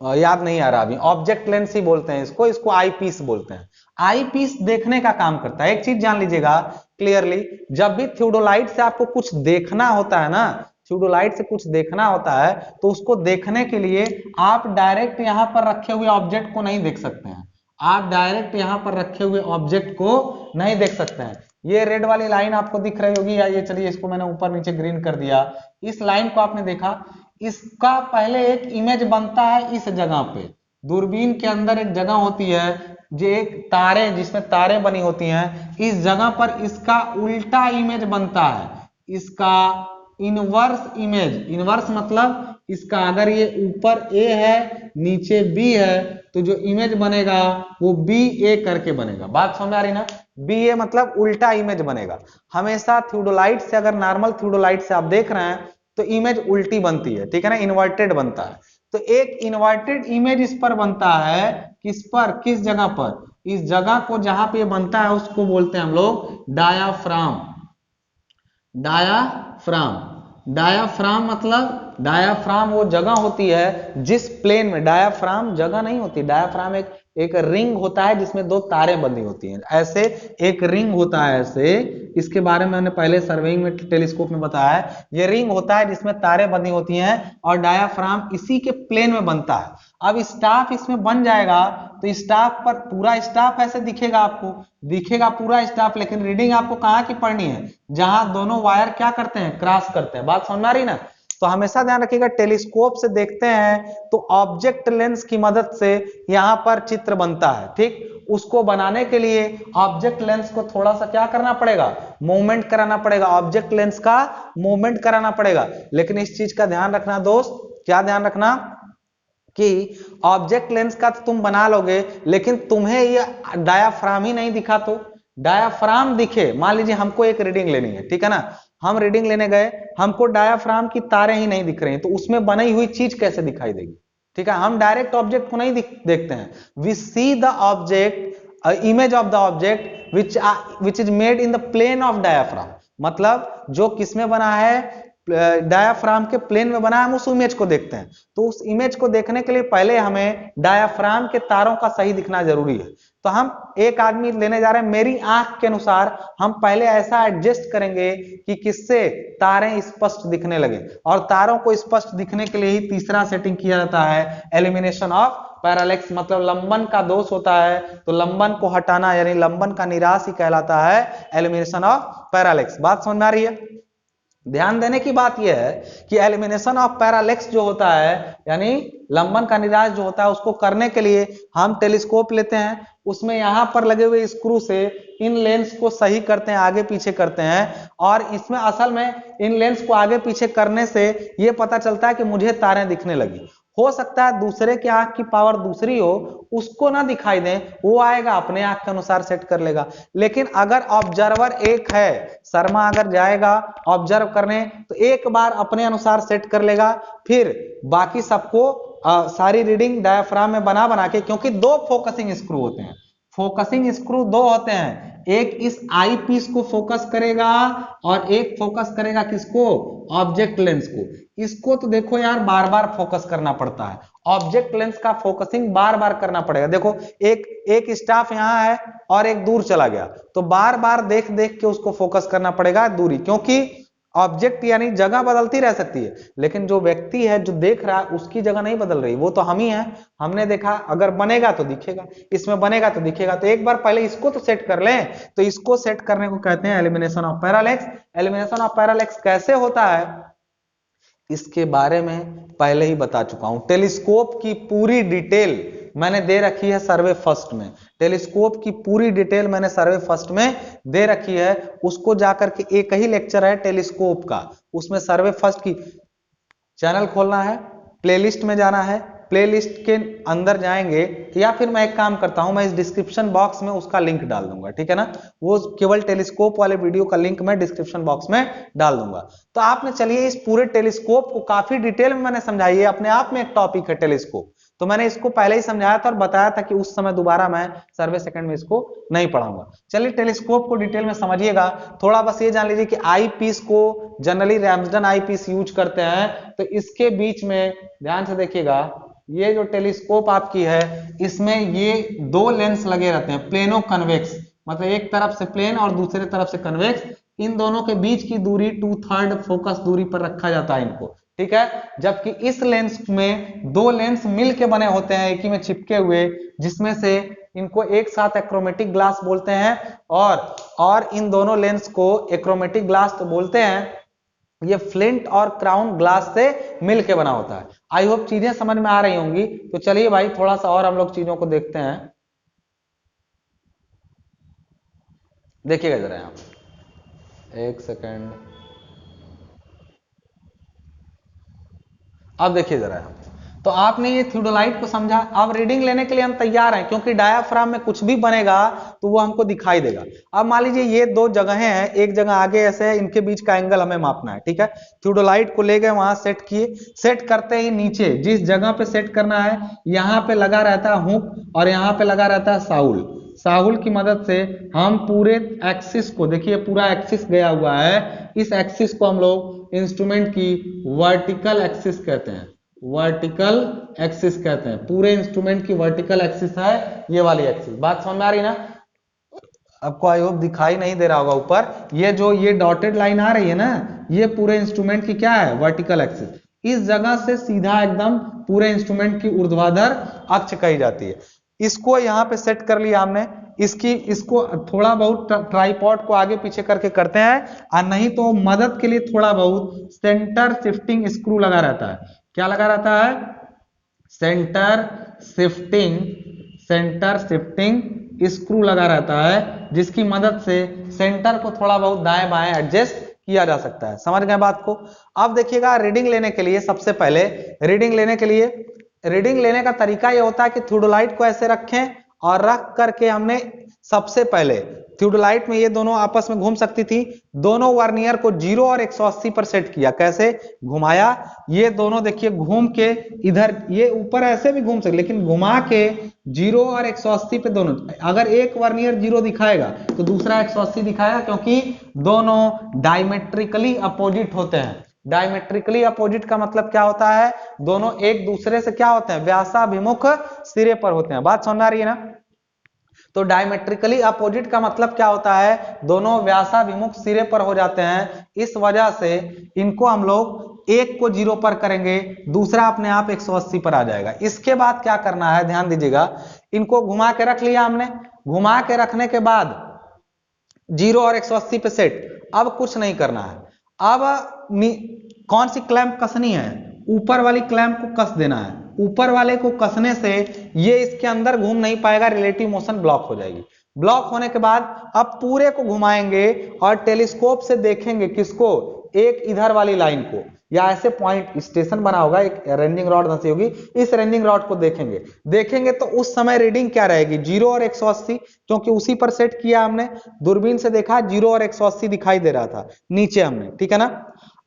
याद नहीं आ रहा अभी। ऑब्जेक्ट लेंस ही बोलते हैं इसको, इसको आई पीस बोलते हैं। आई पीस देखने का काम करता है। एक चीज जान लीजिएगा क्लियरली, जब भी थियोडोलाइट से आपको कुछ देखना होता है ना, थियोडोलाइट से कुछ देखना होता है, तो उसको देखने के लिए आप डायरेक्ट यहां पर रखे हुए ऑब्जेक्ट को नहीं देख सकते हैं। आप डायरेक्ट यहां पर रखे हुए ऑब्जेक्ट को नहीं देख सकते हैं। ये रेड वाली लाइन आपको दिख रही होगी, या ये चलिए इसको मैंने ऊपर नीचे ग्रीन कर दिया। इस लाइन को आपने देखा, इसका पहले एक इमेज बनता है इस जगह पे। दूरबीन के अंदर एक जगह होती है जो एक तारे, जिसमें तारे बनी होती हैं, इस जगह पर इसका उल्टा इमेज बनता है, इसका इनवर्स इमेज। इनवर्स मतलब इसका अगर ये ऊपर ए है नीचे बी है, तो जो इमेज बनेगा वो बी ए करके बनेगा। बात समझ आ रही ना? बी ए मतलब उल्टा इमेज बनेगा। हमेशा थियोडोलाइट से, अगर नॉर्मल थियोडोलाइट से आप देख रहे हैं तो इमेज उल्टी बनती है, ठीक है ना, इन्वर्टेड बनता है। तो एक इन्वर्टेड इमेज इस पर बनता है, किस पर, किस जगह पर? इस जगह को जहां पे बनता है उसको बोलते हैं हम लोग डायाफ्राम। डायाफ्राम, डायाफ्राम मतलब, डायाफ्राम वो जगह होती है जिस प्लेन में, डायाफ्राम जगह नहीं होती, डायाफ्राम एक रिंग होता है जिसमें दो तारें बंधी होती हैं, ऐसे एक रिंग होता है ऐसे। इसके बारे में मैंने पहले सर्वेइंग में टेलीस्कोप में बताया है। ये रिंग होता है जिसमें तारें बंधी होती हैं, और डायाफ्राम इसी के प्लेन में बनता है। अब स्टाफ इसमें बन जाएगा तो स्टाफ पर, पूरा स्टाफ ऐसे दिखेगा आपको, दिखेगा पूरा स्टाफ, लेकिन रीडिंग आपको कहाँ की पढ़नी है? जहां दोनों वायर क्या करते हैं, क्रॉस करते हैं। बात समझ में आ रही ना? तो हमेशा ध्यान रखिएगा, टेलीस्कोप से देखते हैं तो ऑब्जेक्ट लेंस की मदद से यहां पर चित्र बनता है, ठीक। उसको बनाने के लिए ऑब्जेक्ट लेंस को थोड़ा सा क्या करना पड़ेगा, मूवमेंट कराना पड़ेगा, ऑब्जेक्ट लेंस का मूवमेंट कराना पड़ेगा। लेकिन इस चीज का ध्यान रखना दोस्त, क्या ध्यान रखना, कि ऑब्जेक्ट लेंस का तो तुम बना लोगे, लेकिन तुम्हें ये डायाफ्राम ही नहीं दिखा तो, डायाफ्राम दिखे, मान लीजिए हमको एक रीडिंग लेनी है, ठीक है ना, हम रीडिंग लेने गए, हमको डायाफ्राम की तारें ही नहीं दिख रही, तो उसमें बनी हुई चीज कैसे दिखाई देगी? ठीक है, हम डायरेक्ट ऑब्जेक्ट को नहीं देखते हैं, we see the object, image of the object which is made in the plane of diaphragm. मतलब जो किसमें बना है, डायाफ्राम के प्लेन में बना है, हम उस इमेज को देखते हैं। तो उस इमेज को देखने के लिए पहले हमें डायाफ्राम के तारों का सही दिखना जरूरी है। तो हम एक आदमी लेने जा रहे हैं, मेरी आंख के अनुसार हम पहले ऐसा एडजस्ट करेंगे कि किससे तारें स्पष्ट दिखने लगे, और तारों को स्पष्ट दिखने के लिए ही तीसरा सेटिंग किया जाता है, एलिमिनेशन ऑफ पैरालेक्स। मतलब लंबन का दोष होता है तो लंबन को हटाना, यानी लंबन का निराश ही कहलाता है एलिमिनेशन ऑफ पैरालेक्स। बात समझ में आ रही है? ध्यान देने की बात यह है कि एलिमिनेशन ऑफ पैरालेक्स जो होता है, यानी लंबन का निराश जो होता है, उसको करने के लिए हम टेलीस्कोप लेते हैं, उसमें यहां पर लगे हुए स्क्रू से इन लेंस को सही करते हैं, आगे पीछे करते हैं, और इसमें असल में इन लेंस को आगे पीछे करने से यह पता चलता है कि मुझे तारें दिखने लगी। हो सकता है दूसरे की आंख की पावर दूसरी हो, उसको ना दिखाई दे, वो आएगा अपने आंख के अनुसार सेट कर लेगा। लेकिन अगर ऑब्जर्वर एक है, शर्मा अगर जाएगा ऑब्जर्व करने तो एक बार अपने अनुसार सेट कर लेगा, फिर बाकी सबको सारी रीडिंग डायाफ्राम में बना के, क्योंकि दो फोकसिंग स्क्रू होते हैं, फोकसिंग स्क्रू दो होते हैं, एक इस आई पीस को फोकस करेगा और एक फोकस करेगा किसको, ऑब्जेक्ट लेंस को। इसको तो देखो यार बार बार फोकस करना पड़ता है, ऑब्जेक्ट लेंस का फोकसिंग बार बार करना पड़ेगा। देखो एक स्टाफ यहां है और एक दूर चला गया, तो बार बार देख देख के उसको फोकस करना पड़ेगा दूरी, क्योंकि ऑब्जेक्ट यानी जगह बदलती रह सकती है, लेकिन जो व्यक्ति है जो देख रहा है उसकी जगह नहीं बदल रही, वो तो हम ही हैं। हमने देखा, अगर बनेगा तो दिखेगा, इसमें बनेगा तो दिखेगा। तो एक बार पहले इसको तो सेट कर लें। तो इसको सेट करने को कहते हैं elimination of parallax. Elimination of parallax कैसे होता है इसके बारे में पहले ही बता चुका हूं। टेलीस्कोप की पूरी डिटेल मैंने दे रखी है सर्वे फर्स्ट में, टेलीस्कोप की पूरी डिटेल मैंने सर्वे फर्स्ट में दे रखी है। उसको जाकर के एक ही लेक्चर है टेलीस्कोप का, उसमें सर्वे फर्स्ट की चैनल खोलना है, प्लेलिस्ट में जाना है, प्लेलिस्ट के अंदर जाएंगे, या फिर मैं एक काम करता हूं, मैं इस डिस्क्रिप्शन बॉक्स में उसका लिंक डाल दूंगा, ठीक है ना। वो केवल टेलीस्कोप वाले वीडियो का लिंक मैं डिस्क्रिप्शन बॉक्स में डाल दूंगा। तो आपने चलिए इस पूरे टेलीस्कोप को काफी डिटेल में मैंने समझाई है, अपने आप में एक टॉपिक है टेलीस्कोप। तो मैंने इसको पहले ही समझाया था और बताया था कि उस समय दोबारा मैं सर्वे सेकंड में इसको नहीं पढ़ाऊंगा। चलिए टेलीस्कोप को डिटेल में समझिएगा। थोड़ा बस ये जान लीजिए कि आई पीस को जनरली रैम्सडन आई पीस यूज करते हैं। तो इसके बीच में ध्यान से देखिएगा, ये जो टेलीस्कोप आपकी है इसमें ये दो लेंस लगे रहते हैं, प्लेनो कन्वेक्स, मतलब एक तरफ से प्लेन और दूसरे तरफ से कन्वेक्स। इन दोनों के बीच की दूरी 2/3 फोकस दूरी पर रखा जाता है इनको, ठीक है। जबकि इस लेंस में दो लेंस मिल के बने होते हैं, एक ही में चिपके हुए, जिसमें से इनको एक साथ एक्रोमेटिक ग्लास बोलते हैं। और इन दोनों लेंस को एक्रोमेटिक ग्लास तो बोलते हैं, ये फ्लिंट और क्राउन ग्लास से मिलके बना होता है। आई होप चीजें समझ में आ रही होंगी। तो चलिए भाई थोड़ा सा और हम लोग चीजों को देखते हैं। देखिएगा जरा यहां, एक सेकेंड, अब देखिए जरा यहां। तो आपने ये थियोडोलाइट को समझा, अब रीडिंग लेने के लिए हम तैयार हैं, क्योंकि डायाफ्राम में कुछ भी बनेगा तो वो हमको दिखाई देगा। अब मान लीजिए ये दो जगहें हैं, एक जगह आगे ऐसे है, इनके बीच का एंगल हमें मापना है, ठीक है। थियोडोलाइट को ले गए वहां सेट किए, सेट करते ही नीचे जिस जगह पे सेट करना है यहाँ पे लगा रहता है हुक और यहाँ पे लगा रहता है साउल। साहुल की मदद से हम पूरे एक्सिस को, देखिए पूरा एक्सिस गया हुआ है, इस एक्सिस को हम लोग इंस्ट्रूमेंट की वर्टिकल एक्सिस कहते हैं, वर्टिकल एक्सिस कहते हैं। पूरे इंस्ट्रूमेंट की वर्टिकल एक्सिस है ये वाली एक्सिस। बात समझ में आ रही ना? आपको आई होप दिखाई नहीं दे रहा होगा ऊपर, ये जो ये डॉटेड लाइन आ रही है ना, ये पूरे इंस्ट्रूमेंट की क्या है, वर्टिकल एक्सिस। इस जगह से सीधा एकदम पूरे इंस्ट्रूमेंट की ऊर्ध्वाधर अक्ष कही जाती है। इसको यहाँ पे सेट कर लिया हमने। इसको थोड़ा बहुत ट्राइपॉड को आगे पीछे करके करते हैं, और नहीं तो मदद के लिए थोड़ा बहुत सेंटर शिफ्टिंग स्क्रू लगा रहता है। क्या लगा रहता है? सेंटर शिफ्टिंग स्क्रू लगा रहता है, जिसकी मदद से सेंटर को थोड़ा बहुत दाएं बाएं एडजस्ट किया जा सकता है। समझ गए बात को? अब देखिएगा रीडिंग लेने के लिए, सबसे पहले रीडिंग लेने का तरीका यह होता है कि थियोडोलाइट को ऐसे रखें और रख करके हमने सबसे पहले थियोडोलाइट में ये दोनों आपस में घूम सकती थी, दोनों वर्नियर को 0 और 180 पर सेट किया। कैसे घुमाया? ये दोनों देखिए घूम के इधर, ये ऊपर ऐसे भी घूम सकते, लेकिन घुमा के 0 और 180 पे दोनों। अगर एक वर्नियर 0 दिखाएगा तो दूसरा 180 दिखाएगा, क्योंकि दोनों डायमेट्रिकली अपोजिट होते हैं। डायमेट्रिकली अपोजिट का मतलब क्या होता है? दोनों एक दूसरे से क्या होते हैं? व्यासाभिमुख सिरे पर होते हैं। बात समझ आ रही है ना? तो डायमेट्रिकली अपोजिट का मतलब क्या होता है? दोनों व्यासाभिमुख सिरे पर हो जाते हैं। इस वजह से इनको हम लोग एक को 0 पर करेंगे, दूसरा अपने आप 180 पर आ जाएगा। इसके बाद क्या करना है, ध्यान दीजिएगा। इनको घुमा के रख लिया हमने, घुमा के रखने के बाद 0 और 180 पे सेट। अब कुछ नहीं करना है। अब कौन सी क्लैंप कसनी है? ऊपर वाली क्लैंप को कस देना है। ऊपर वाले को कसने से ये इसके अंदर घूम नहीं पाएगा, रिलेटिव मोशन ब्लॉक हो जाएगी। ब्लॉक होने के बाद अब पूरे को घुमाएंगे और टेलीस्कोप से देखेंगे किसको? एक इधर वाली लाइन को, या ऐसे पॉइंट स्टेशन बना होगा, एक रेंजिंग रॉड धंसी होगी, इस रेंजिंग रॉड को देखेंगे तो उस समय रीडिंग क्या रहेगी? 0 और 180, क्योंकि उसी पर सेट किया हमने। दूरबीन से देखा 0 और 180 दिखाई दे रहा था नीचे हमने, ठीक है ना।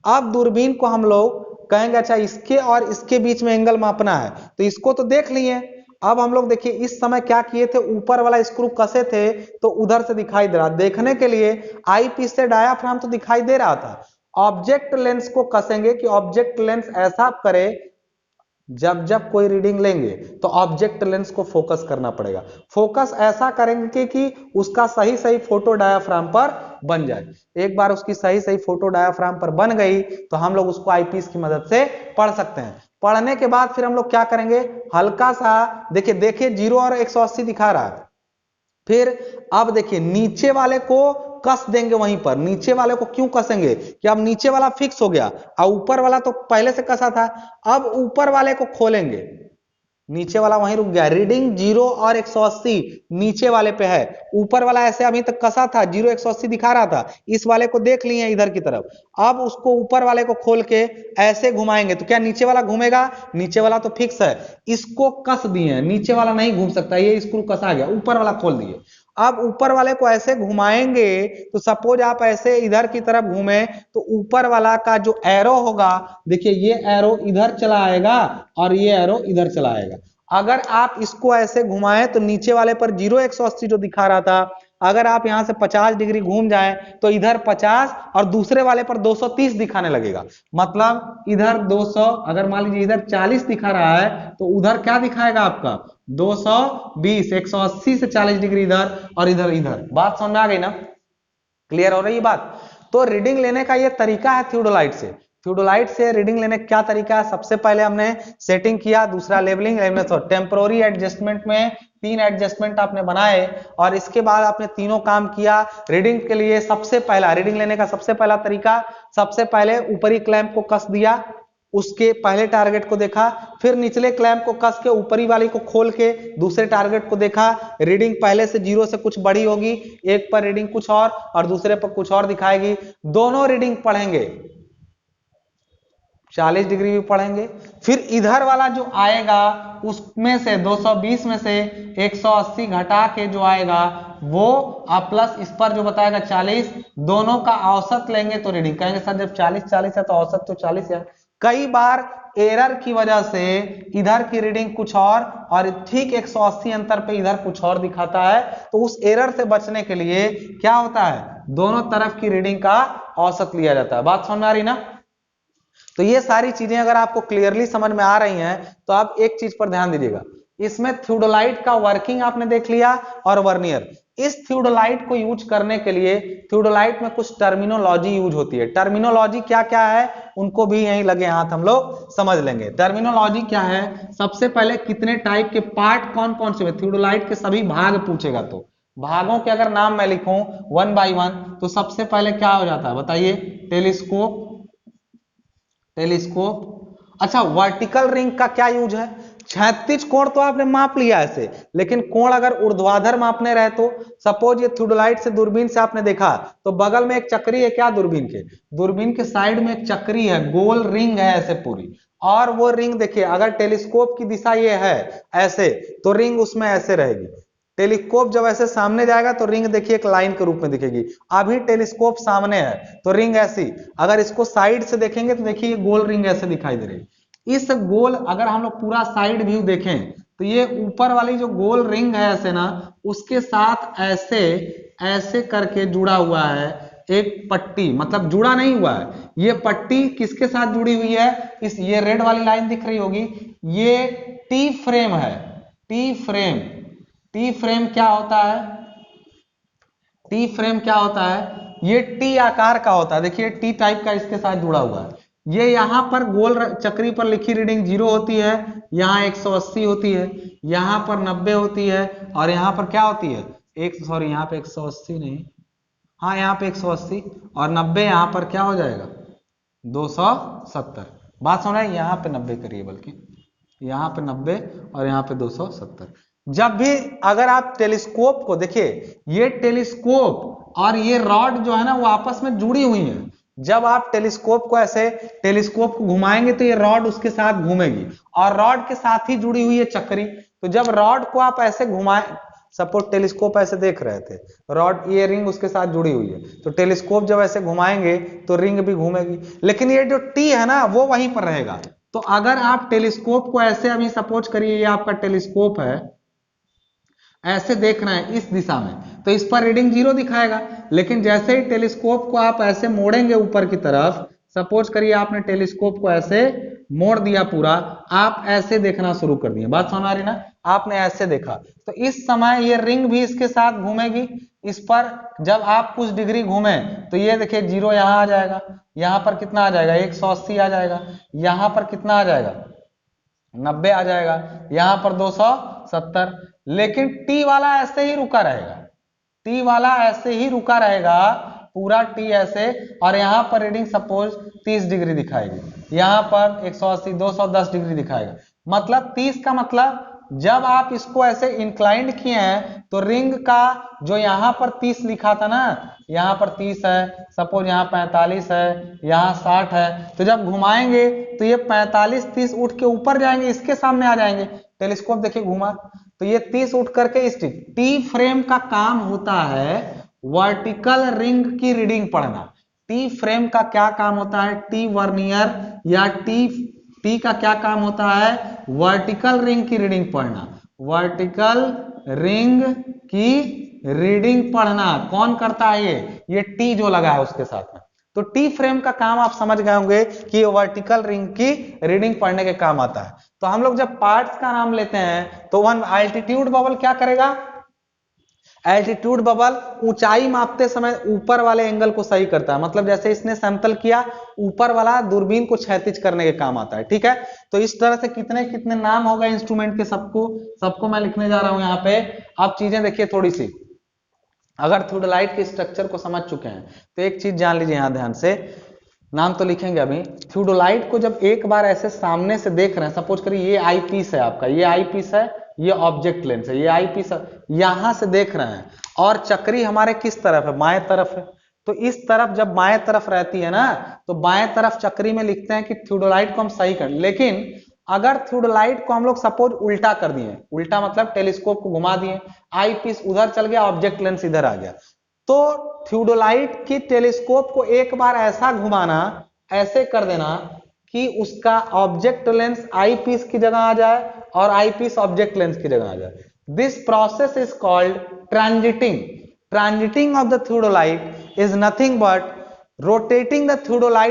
अब दूरबीन को हम लोग कहेंगे अच्छा इसके और इसके बीच में एंगल मापना है, तो इसको तो देख लिए, अब हम लोग देखिए इस समय क्या किए थे, ऊपर वाला स्क्रू कसे थे तो उधर से दिखाई दे रहा, देखने के लिए आई पीस से डायाफ्राम तो दिखाई दे रहा था। ऑब्जेक्ट लेंस को कसेंगे कि ऑब्जेक्ट लेंस ऐसा करे, जब जब कोई रीडिंग लेंगे तो ऑब्जेक्ट लेंस को फोकस करना पड़ेगा। फोकस ऐसा करेंगे कि उसका सही सही फोटो डायाफ्राम पर बन जाए। एक बार उसकी सही सही फोटो डायाफ्राम पर बन गई तो हम लोग उसको आईपीस की मदद से पढ़ सकते हैं। पढ़ने के बाद फिर हम लोग क्या करेंगे, हल्का सा देखिए 0 और 180 दिखा रहा है। फिर अब देखिए नीचे वाले को कस देंगे वहीं पर। नीचे वाले को क्यों कसेंगे कि अब नीचे वाला फिक्स हो गया और ऊपर वाला तो पहले से कसा था। अब ऊपर वाले को खोलेंगे, नीचे वाला वहीं रुक गया। रीडिंग 0 और 180 नीचे वाले पे है, ऊपर वाला ऐसे अभी तक कसा था 0 180 दिखा रहा था, इस वाले को देख लिए इधर की तरफ। अब उसको ऊपर वाले को खोल के ऐसे घुमाएंगे तो क्या नीचे वाला घूमेगा, नीचे वाला तो फिक्स है। इसको कस दिए, नीचे वाला नहीं घूम सकता, ये स्क्रू कसा गया, ऊपर वाला खोल दिए। अब ऊपर वाले को ऐसे घुमाएंगे तो सपोज आप ऐसे इधर की तरफ घूमे तो ऊपर वाला का जो एरो होगा, देखिए ये एरो इधर चला आएगा और ये एरो इधर चला आएगा। अगर आप इसको ऐसे घुमाएं तो नीचे वाले पर 0 180 जो दिखा रहा था, अगर आप यहां से 50 डिग्री घूम जाएं तो इधर 50 और दूसरे वाले पर 230 दिखाने लगेगा। मतलब इधर 200, अगर मान लीजिए इधर 40 दिखा रहा है तो उधर क्या दिखाएगा आपका 220। 180 से 40 डिग्री इधर और इधर इधर। बात समझ में आ गई ना, क्लियर हो रही है बात। तो रीडिंग लेने का ये तरीका है थियोडोलाइट से। थियोडोलाइट से रीडिंग लेने का क्या तरीका है, सबसे पहले हमने सेटिंग किया, दूसरा लेवलिंग, टेम्पोररी एडजस्टमेंट में 3 एडजस्टमेंट आपने बनाए और इसके बाद आपने तीनों काम किया। रीडिंग के लिए सबसे पहला, रीडिंग लेने का सबसे पहला तरीका, सबसे पहले ऊपरी क्लैंप को कस दिया, उसके पहले टारगेट को देखा, फिर निचले क्लैंप को कस के ऊपरी वाली को खोल के दूसरे टारगेट को देखा। रीडिंग पहले से 0 से कुछ बड़ी होगी, एक पर रीडिंग कुछ और दूसरे पर कुछ और दिखाएगी। दोनों रीडिंग पढ़ेंगे, 40 डिग्री भी पढ़ेंगे। फिर इधर वाला जो आएगा उसमें से 220 में से 180 घटा के जो आएगा वो प्लस इस पर जो बताएगा 40, दोनों का औसत लेंगे तो रीडिंग कहेंगे सर जब 40 है तो औसत तो 40 है। कई बार एरर की वजह से इधर की रीडिंग कुछ और ठीक 180 अंतर पे इधर कुछ और दिखाता है, तो उस एरर से बचने के लिए क्या होता है, दोनों तरफ की रीडिंग का औसत लिया जाता है। बात समझ में आ रही ना। तो ये सारी चीजें अगर आपको क्लियरली समझ में आ रही हैं तो आप एक चीज पर ध्यान दीजिएगा, इसमें थियोडोलाइट का वर्किंग आपने देख लिया और वर्नियर। इस थियोडोलाइट को यूज करने के लिए थियोडोलाइट में कुछ टर्मिनोलॉजी यूज होती है। टर्मिनोलॉजी क्या क्या है उनको भी यहीं लगे हाथ हम लोग समझ लेंगे। टर्मिनोलॉजी क्या है, सबसे पहले कितने टाइप के पार्ट कौन कौन से, थियोडोलाइट के सभी भाग पूछेगा तो भागों के अगर नाम मैं लिखूं 1 by 1 तो सबसे पहले क्या हो जाता है बताइए, टेलीस्कोप। अच्छा, वर्टिकल रिंग का क्या यूज है, क्षैतिज कोण तो आपने माप लिया ऐसे, लेकिन कोण अगर ऊर्ध्वाधर मापने रहे तो सपोज ये थियोडोलाइट से दूरबीन से आपने देखा तो बगल में एक चक्री है, क्या दूरबीन के साइड में एक चक्री है, गोल रिंग है ऐसे पूरी, और वो रिंग देखिए अगर टेलीस्कोप की दिशा ये है ऐसे तो रिंग उसमें ऐसे रहेगी। टेलीस्कोप जब ऐसे सामने जाएगा तो रिंग देखिए एक लाइन के रूप में दिखेगी। अभी टेलीस्कोप सामने है तो रिंग ऐसी, अगर इसको साइड से देखेंगे तो देखिए ये गोल रिंग ऐसे दिखाई दे रही। इस गोल अगर हम लोग पूरा साइड व्यू देखें तो ये ऊपर वाली जो गोल रिंग है ऐसे ना, उसके साथ ऐसे ऐसे करके जुड़ा हुआ है एक पट्टी, मतलब जुड़ा नहीं हुआ है, ये पट्टी किसके साथ जुड़ी हुई है, इस ये रेड वाली लाइन दिख रही होगी, ये टी फ्रेम है। टी फ्रेम क्या होता है, टी फ्रेम क्या होता है, ये टी आकार का होता है, देखिए टी टाइप का इसके साथ जुड़ा हुआ है। ये यहां पर गोल चक्री पर लिखी रीडिंग 0 होती है, यहां 180 होती है, यहां पर 90 होती है और यहां पर क्या होती है, यहां पे 180 नहीं, हाँ यहां पे 180 और 90, यहां पर क्या हो जाएगा 270। बात सुन रहे हैं, यहां पे 90 करिए, बल्कि यहां पे 90 और यहां पे 270। जब भी अगर आप टेलीस्कोप को देखिए, ये टेलीस्कोप और ये रॉड जो है ना वो आपस में जुड़ी हुई है। जब आप टेलीस्कोप को ऐसे टेलीस्कोप को घुमाएंगे तो ये रॉड उसके साथ घूमेगी और रॉड के साथ ही जुड़ी हुई है चक्री। तो जब रॉड को आप ऐसे घुमाए, सपोज टेलीस्कोप ऐसे देख रहे थे, रॉड ये रिंग उसके साथ जुड़ी हुई है, तो टेलीस्कोप जब ऐसे घुमाएंगे तो रिंग भी घूमेगी, लेकिन ये जो टी है ना वो वहीं पर रहेगा। तो अगर आप टेलीस्कोप को ऐसे, अभी सपोज करिए ये आपका टेलीस्कोप है, ऐसे देख रहे हैं इस दिशा में, तो इस पर रीडिंग 0 दिखाएगा। लेकिन जैसे ही टेलीस्कोप को आप ऐसे मोड़ेंगे ऊपर की तरफ, सपोज करिए आपने टेलीस्कोप को ऐसे मोड़ दिया पूरा, आप ऐसे देखना शुरू कर दिए, बात समझ आ रही ना, आपने ऐसे देखा, तो इस समय ये रिंग भी इसके साथ घूमेगी। इस पर जब आप कुछ डिग्री घूमे तो ये देखिए 0 यहाँ आ जाएगा, यहाँ पर कितना आ जाएगा 180 आ जाएगा, यहाँ पर कितना आ जाएगा 90 आ जाएगा, यहाँ पर 270। लेकिन टी वाला ऐसे ही रुका रहेगा, टी वाला ऐसे ही रुका रहेगा, पूरा टी ऐसे, और यहाँ पर रीडिंग सपोज 30 डिग्री दिखाएगी, यहाँ पर 180 210 डिग्री दिखाएगा। मतलब 30 का मतलब जब आप इसको ऐसे इंक्लाइंड किए हैं तो रिंग का जो यहाँ पर 30 लिखा था ना, यहाँ पर 30 है, सपोज यहाँ 45 है, यहाँ 60 है, तो जब घुमाएंगे तो ये 45 30 उठ के ऊपर जाएंगे, इसके सामने आ जाएंगे। टेलीस्कोप देखिए घुमा तो ये 30 उठ करके इस टी फ्रेम का काम होता है वर्टिकल रिंग की रीडिंग पढ़ना। टी फ्रेम का क्या काम होता है, टी वर्नियर या टी का क्या काम होता है, वर्टिकल रिंग की रीडिंग पढ़ना, वर्टिकल रिंग की रीडिंग पढ़ना। कौन करता है ये टी जो लगा है उसके साथ में। तो टी फ्रेम का काम आप समझ गए होंगे कि वर्टिकल रिंग की रीडिंग पढ़ने के काम आता है। तो हम लोग जब पार्ट्स का नाम लेते हैं तो वन एल्टीट्यूड बबल क्या करेगा, एल्टीट्यूड बबल ऊंचाई मापते समय ऊपर वाले एंगल को सही करता है। मतलब जैसे इसने समतल किया, ऊपर वाला दूरबीन को क्षैतिज करने के काम आता है, ठीक है। तो इस तरह से कितने कितने नाम हो गए इंस्ट्रूमेंट के, सबको मैं लिखने जा रहा हूं यहाँ पे। आप चीजें देखिए थोड़ी सी, अगर थियोडोलाइट के स्ट्रक्चर को समझ चुके हैं तो एक चीज जान लीजिए यहाँ ध्यान से, नाम तो लिखेंगे अभी। थियोडोलाइट को जब एक बार ऐसे सामने से देख रहे हैं, सपोज करिए ये आई पीस है आपका, ये आई पीस है, ये ऑब्जेक्ट लेंस है, ये आई पीस यहां से देख रहे हैं, और चक्री हमारे किस तरफ है, बाएं तरफ है। तो इस तरफ जब बाएं तरफ रहती है ना, तो बाएं तरफ चक्री में लिखते हैं कि थियोडोलाइट को हम सही कर। लेकिन अगर थियोडोलाइट को हम लोग सपोज उल्टा कर दिए, उल्टा मतलब टेलीस्कोप को घुमा दिए, आई पीस उधर चल गया, ऑब्जेक्ट लेंस इधर आ गया, तो थियोडोलाइट की टेलीस्कोप को एक बार ऐसा घुमाना, ऐसे कर देना कि उसका ऑब्जेक्ट लेंस आई पीस की जगह आ जाए और आई पीस ऑब्जेक्ट लेंस की जगह आ जाए। This process is called transiting. Transiting of the theodolite is nothing but rotating the theodolite